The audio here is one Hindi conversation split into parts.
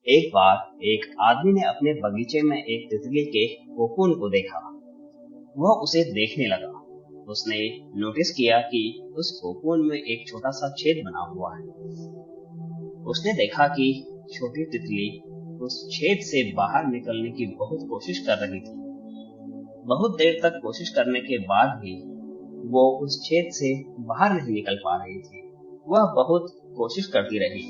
एक बार एक आदमी ने अपने बगीचे में एक तितली के कोकून को देखा। वह उसे देखने लगा। उसने नोटिस किया कि उस कोकून में एक छोटा सा छेद बना हुआ है। उसने देखा कि छोटी तितली उस छेद से बाहर निकलने की बहुत कोशिश कर रही थी। बहुत देर तक कोशिश करने के बाद भी वो उस छेद से बाहर नहीं निकल पा रही थी। वह बहुत कोशिश करती रही,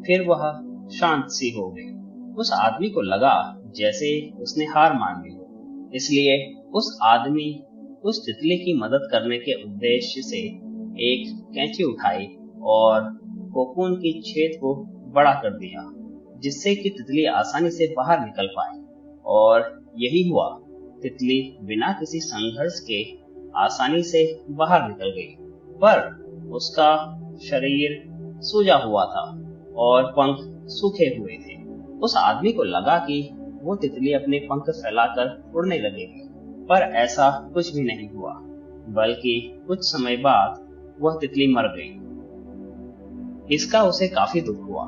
फिर वह शांत सी हो गई। उस आदमी को लगा जैसे उसने हार मान ली, इसलिए उस आदमी उस तितली की मदद करने के उद्देश्य से एक कैंची उठाई और कोकून की छेद को बड़ा कर दिया, जिससे कि तितली आसानी से बाहर निकल पाए। और यही हुआ, तितली बिना किसी संघर्ष के आसानी से बाहर निकल गई। पर उसका शरीर सूजा हुआ था और पंख सूखे हुए थे। उस आदमी को लगा कि वो तितली अपने पंख फैलाकर उड़ने लगेगी, पर ऐसा कुछ भी नहीं हुआ, बल्कि कुछ समय बाद वह तितली मर गई। इसका उसे काफी दुख हुआ।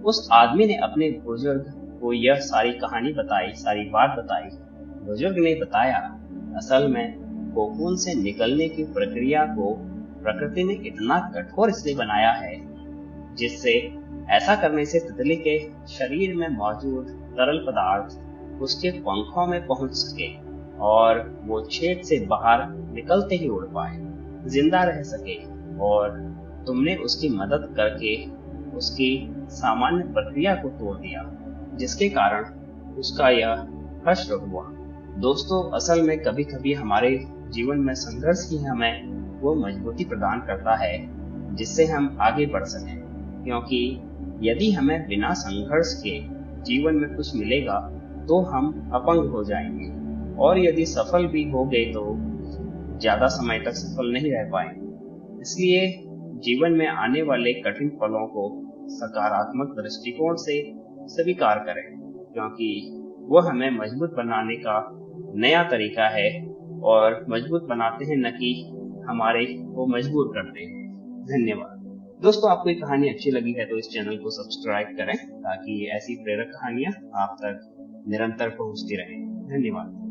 उस आदमी ने अपने बुजुर्ग को यह सारी कहानी बताई, सारी बात बताई। बुजुर्ग ने बताया, असल में कोकून से निकलने की प्रक्रिया को प्रकृति ने इतना कठोर इसलिए बनाया है, जिससे ऐसा करने से तितली के शरीर में मौजूद तरल पदार्थ उसके पंखों में पहुंच सके और वो छेद से बाहर निकलते ही उड़ पाए, जिंदा रह सके। और तुमने उसकी मदद करके उसकी सामान्य प्रक्रिया को तोड़ दिया, जिसके कारण उसका यह हश्र हुआ। दोस्तों, असल में कभी कभी हमारे जीवन में संघर्ष ही हमें वो मजबूती प्रदान करता है जिससे हम आगे बढ़ सकें। क्योंकि यदि हमें बिना संघर्ष के जीवन में कुछ मिलेगा तो हम अपंग हो जाएंगे, और यदि सफल भी हो गए तो ज्यादा समय तक सफल नहीं रह पाएंगे। इसलिए जीवन में आने वाले कठिन पलों को सकारात्मक दृष्टिकोण से स्वीकार करें, क्योंकि वो हमें मजबूत बनाने का नया तरीका है, और मजबूत बनाते हैं, न कि हमारे को मजबूर करते हैं। धन्यवाद। दोस्तों, आपको ये कहानी अच्छी लगी है तो इस चैनल को सब्सक्राइब करें, ताकि ऐसी प्रेरक कहानियां आप तक निरंतर पहुंचती रहें। धन्यवाद।